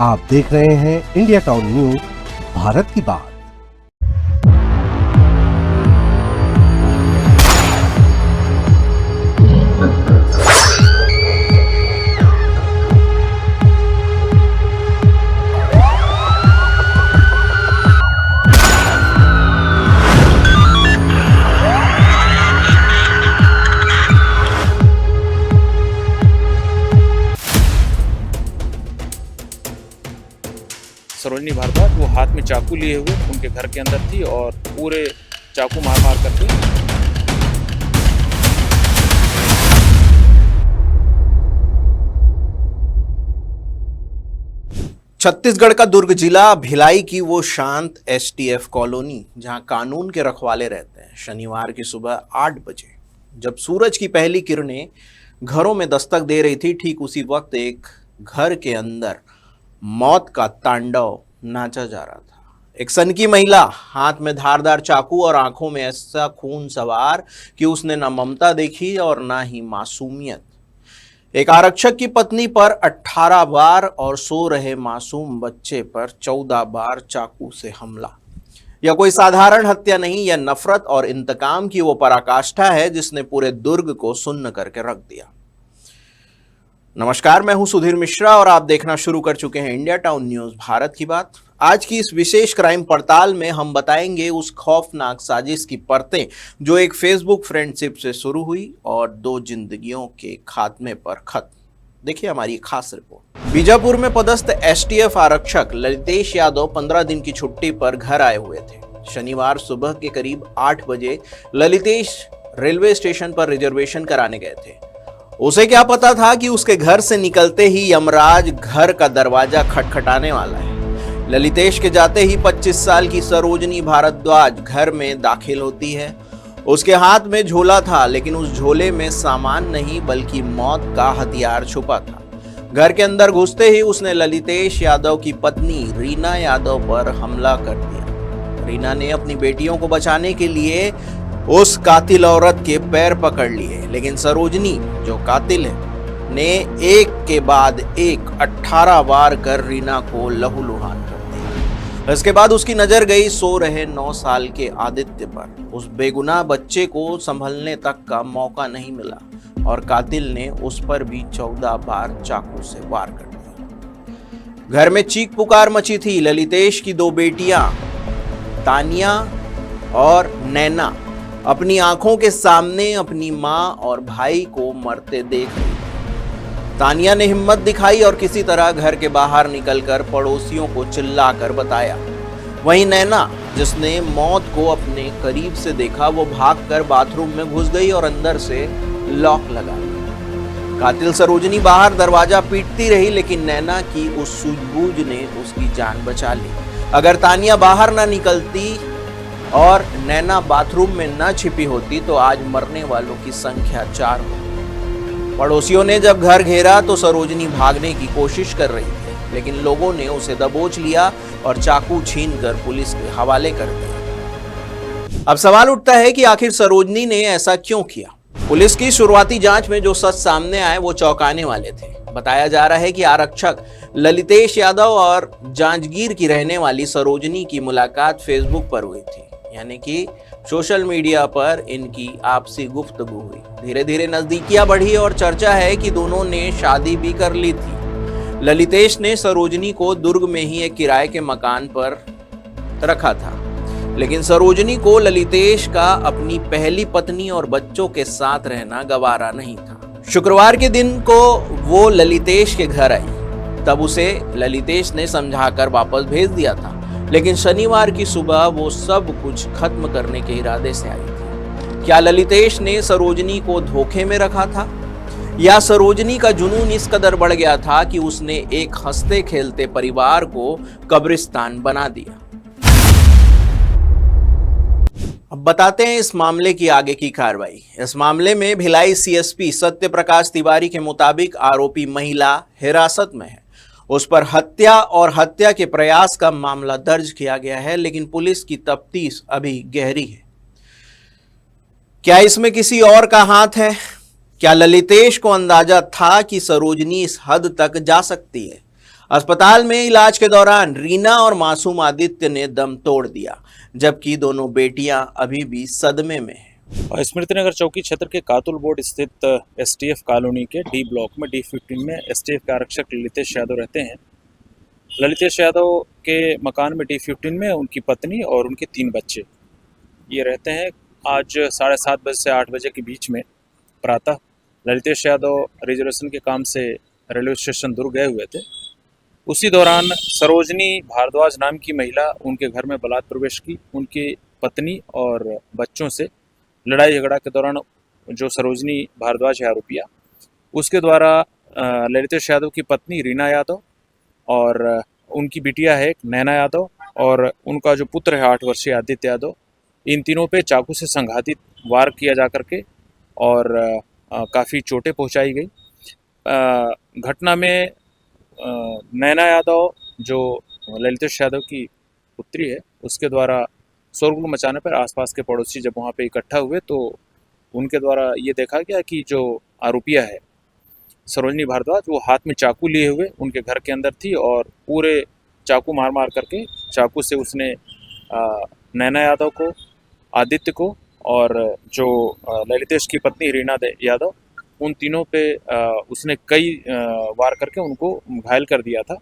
आप देख रहे हैं इंडिया टाउन न्यूज भारत की बात। सरोजनी भारद्वाज वो हाथ में चाकू लिए हुए उनके घर के अंदर थी और पूरे चाकू मार मार करके। छत्तीसगढ़ का दुर्ग जिला भिलाई की वो शांत एसटीएफ कॉलोनी जहां कानून के रखवाले रहते हैं, शनिवार की सुबह 8 बजे जब सूरज की पहली किरणें घरों में दस्तक दे रही थी, ठीक उसी वक्त एक घर के अंदर मौत का तांडव नाचा जा रहा था। एक सनकी महिला, हाथ में धारदार चाकू और आंखों में ऐसा खून सवार कि उसने ना ममता देखी और ना ही मासूमियत। एक आरक्षक की पत्नी पर 18 बार और सो रहे मासूम बच्चे पर 14 बार चाकू से हमला। यह कोई साधारण हत्या नहीं, यह नफरत और इंतकाम की वो पराकाष्ठा है जिसने पूरे दुर्ग को सुन्न करके रख दिया। नमस्कार, मैं हूं सुधीर मिश्रा और आप देखना शुरू कर चुके हैं इंडिया टाउन न्यूज भारत की बात। आज की इस विशेष क्राइम पड़ताल में हम बताएंगे उस खौफनाक साजिश की परतें जो एक फेसबुक फ्रेंडशिप से शुरू हुई और 2 जिंदगियों के खात्मे पर खत्म। देखिए हमारी खास रिपोर्ट। बीजापुर में पदस्थ एसटीएफ आरक्षक ललितेश यादव 15 दिन की छुट्टी पर घर आए हुए थे। शनिवार सुबह के करीब 8 बजे ललितेश रेलवे स्टेशन पर रिजर्वेशन कराने गए थे। उसे क्या पता था कि उसके घर से निकलते ही यमराज घर का दरवाजा खटखटाने वाला है। ललितेश के जाते ही 25 साल की सरोजनी भारद्वाज घर में दाखिल होती है। उसके हाथ में झोला था, लेकिन उस झोले में सामान नहीं बल्कि मौत का हथियार छुपा था। घर के अंदर घुसते ही उसने ललितेश यादव की पत्नी रीना यादव पर हमला कर दिया। रीना ने अपनी बेटियों को बचाने के लिए उस कातिल औरत के पैर पकड़ लिए, लेकिन सरोजनी जो कातिल है ने एक के बाद एक 18 बार कर रीना को लहूलुहान कर दिया। इसके बाद उसकी नजर गई सो रहे 9 साल के आदित्य पर। उस बेगुनाह बच्चे को संभलने तक का मौका नहीं मिला और कातिल ने उस पर भी 14 बार चाकू से वार कर दिया। घर में चीख पुकार मची थी। ललितेश की 2 बेटियां तानिया और नैना अपनी आंखों के सामने अपनी मां और भाई को मरते देख रही। तानिया ने हिम्मत दिखाई और किसी तरह घर के बाहर निकलकर पड़ोसियों को चिल्लाकर बताया। वहीं नैना, जिसने मौत को अपने करीब से देखा, वो भागकर बाथरूम में घुस गई और अंदर से लॉक लगा दिया। कातिल सरोजनी बाहर दरवाजा पीटती रही, लेकिन नैना की उस सूझबूझ ने उसकी जान बचा ली। अगर तानिया बाहर ना निकलती और नैना बाथरूम में न छिपी होती तो आज मरने वालों की संख्या 4 होती। पड़ोसियों ने जब घर घेरा तो सरोजनी भागने की कोशिश कर रही थी, लेकिन लोगों ने उसे दबोच लिया और चाकू छीनकर पुलिस के हवाले कर दिया। अब सवाल उठता है कि आखिर सरोजनी ने ऐसा क्यों किया। पुलिस की शुरुआती जांच में जो सच सामने आए वो चौंकाने वाले थे। बताया जा रहा है कि आरक्षक ललितेश यादव और जांजगीर की रहने वाली सरोजनी की मुलाकात फेसबुक पर हुई थी, यानी कि सोशल मीडिया पर इनकी आपसी गुफ्तगू हुई। धीरे धीरे नजदीकियां बढ़ी और चर्चा है कि दोनों ने शादी भी कर ली थी। ललितेश ने सरोजनी को दुर्ग में ही एक किराए के मकान पर रखा था, लेकिन सरोजनी को ललितेश का अपनी पहली पत्नी और बच्चों के साथ रहना गवारा नहीं था। शुक्रवार के दिन को वो ललितेश के घर आई, तब उसे ललितेश ने समझाकर वापस भेज दिया था, लेकिन शनिवार की सुबह वो सब कुछ खत्म करने के इरादे से आई थी। क्या ललितेश ने सरोजनी को धोखे में रखा था, या सरोजनी का जुनून इस कदर बढ़ गया था कि उसने एक हंसते खेलते परिवार को कब्रिस्तान बना दिया। अब बताते हैं इस मामले की आगे की कार्रवाई। इस मामले में भिलाई सीएसपी सत्य प्रकाश तिवारी के मुताबिक आरोपी महिला हिरासत में है। उस पर हत्या और हत्या के प्रयास का मामला दर्ज किया गया है, लेकिन पुलिस की तफ्तीश अभी गहरी है। क्या इसमें किसी और का हाथ है? क्या ललितेश को अंदाजा था कि सरोजनी इस हद तक जा सकती है? अस्पताल में इलाज के दौरान रीना और मासूम आदित्य ने दम तोड़ दिया, जबकि दोनों बेटियां अभी भी सदमे में हैं। स्मृतिनगर चौकी क्षेत्र के कातुल बोर्ड स्थित एसटीएफ कॉलोनी के डी ब्लॉक में D15 में एसटीएफ के आरक्षक ललितेश यादव रहते हैं। ललितेश यादव के मकान में D15 में उनकी पत्नी और उनके 3 बच्चे ये रहते हैं। आज 7:30 बजे से 8 बजे के बीच में प्रातः ललितेश यादव रिजर्वेशन के काम से रेलवे स्टेशन दुर्ग गए हुए थे। उसी दौरान सरोजनी भारद्वाज नाम की महिला उनके घर में बलात् प्रवेश की। उनकी पत्नी और बच्चों से लड़ाई झगड़ा के दौरान जो सरोजनी भारद्वाज है आरोपिया, उसके द्वारा ललितेश यादव की पत्नी रीना यादव और उनकी बिटिया है नैना यादव और उनका जो पुत्र है 8 वर्षीय आदित्य यादव, इन तीनों पे चाकू से संघातित वार किया जा करके और काफ़ी चोटें पहुंचाई गई। घटना में नैना यादव जो ललितेश यादव की पुत्री है, उसके द्वारा शोरगुल मचाने पर आसपास के पड़ोसी जब वहाँ पे इकट्ठा हुए तो उनके द्वारा ये देखा गया कि जो आरोपिया है सरोजनी भारद्वाज, वो हाथ में चाकू लिए हुए उनके घर के अंदर थी और पूरे चाकू मार मार करके चाकू से उसने नैना यादव को, आदित्य को और जो ललितेश की पत्नी रीना यादव, उन तीनों पे उसने कई वार करके उनको घायल कर दिया था।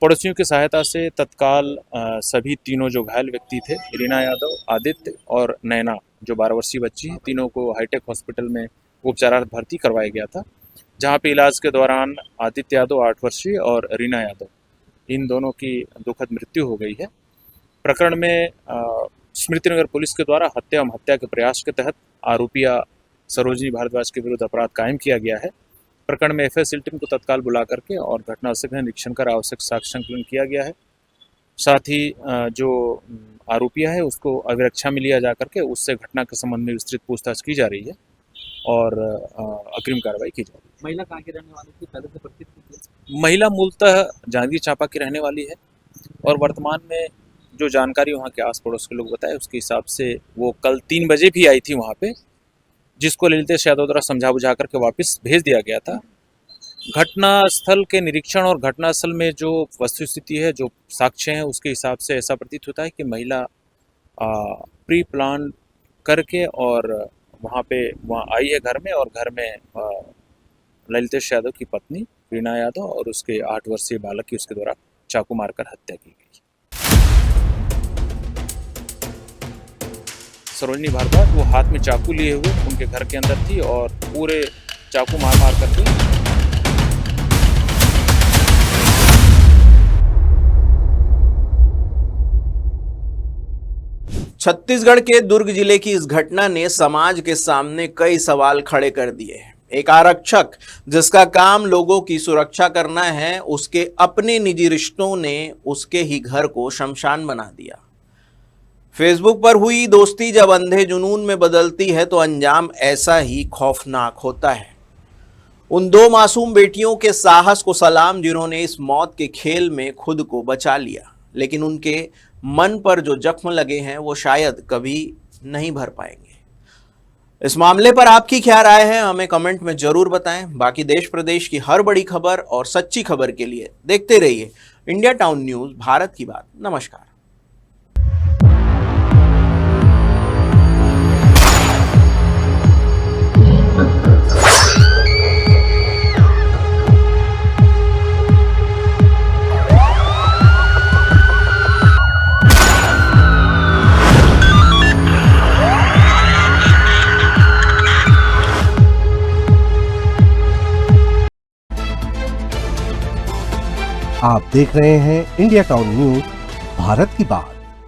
पड़ोसियों की सहायता से तत्काल सभी तीनों जो घायल व्यक्ति थे, रीना यादव, आदित्य और नैना जो 12 वर्षीय बच्ची है, तीनों को हाईटेक हॉस्पिटल में उपचारार्थ भर्ती करवाया गया था, जहां पे इलाज के दौरान आदित्य यादव 8 वर्षीय और रीना यादव, इन दोनों की दुखद मृत्यु हो गई है। प्रकरण में स्मृतिनगर पुलिस के द्वारा हत्या एवं हत्या के प्रयास के तहत आरोपिया सरोजनी भारद्वाज के विरुद्ध अपराध कायम किया गया है। प्रकरण में एफएसएल टीम को तत्काल बुला करके और घटनास्थल का निरीक्षण कर आवश्यक साक्ष्य संकलन किया गया है। साथ ही जो आरोपिया है उसको अभिरक्षा में लिया जा करके उससे घटना के संबंध में विस्तृत पूछताछ की जा रही है और अग्रिम कार्रवाई की जा रही है। महिला कहाँ की रहने वाली थी, पहले से परिचित थी? महिला मूलतः जांजगीर चांपा की रहने वाली है और वर्तमान में जो जानकारी वहाँ के आस पड़ोस के लोग बताए उसके हिसाब से वो कल 3 बजे भी आई थी वहाँ पे, जिसको ललितेश यादव द्वारा समझा बुझा करके वापस भेज दिया गया था। घटनास्थल के निरीक्षण और घटनास्थल में जो वस्तुस्थिति है, जो साक्ष्य हैं, उसके हिसाब से ऐसा प्रतीत होता है कि महिला प्री प्लान करके और वहाँ आई है घर में और घर में ललितेश यादव की पत्नी रीना यादव और उसके 8 वर्षीय बालक की उसके द्वारा चाकू मारकर हत्या की गई। सरोजनी भारद्वाज वो हाथ में चाकू लिए हुए उनके घर के अंदर थी और पूरे चाकू मार मार करके छत्तीसगढ़ के दुर्ग जिले की इस घटना ने समाज के सामने कई सवाल खड़े कर दिए हैं। एक आरक्षक जिसका काम लोगों की सुरक्षा करना है, उसके अपने निजी रिश्तों ने उसके ही घर को शमशान बना दिया। फेसबुक पर हुई दोस्ती जब अंधे जुनून में बदलती है तो अंजाम ऐसा ही खौफनाक होता है। उन 2 मासूम बेटियों के साहस को सलाम, जिन्होंने इस मौत के खेल में खुद को बचा लिया, लेकिन उनके मन पर जो जख्म लगे हैं वो शायद कभी नहीं भर पाएंगे। इस मामले पर आपकी क्या राय है, हमें कमेंट में जरूर बताएं। बाकी देश प्रदेश की हर बड़ी खबर और सच्ची खबर के लिए देखते रहिए इंडिया टाउन न्यूज, भारत की बात। नमस्कार। आप देख रहे हैं इंडिया टाउन न्यूज, भारत की बात।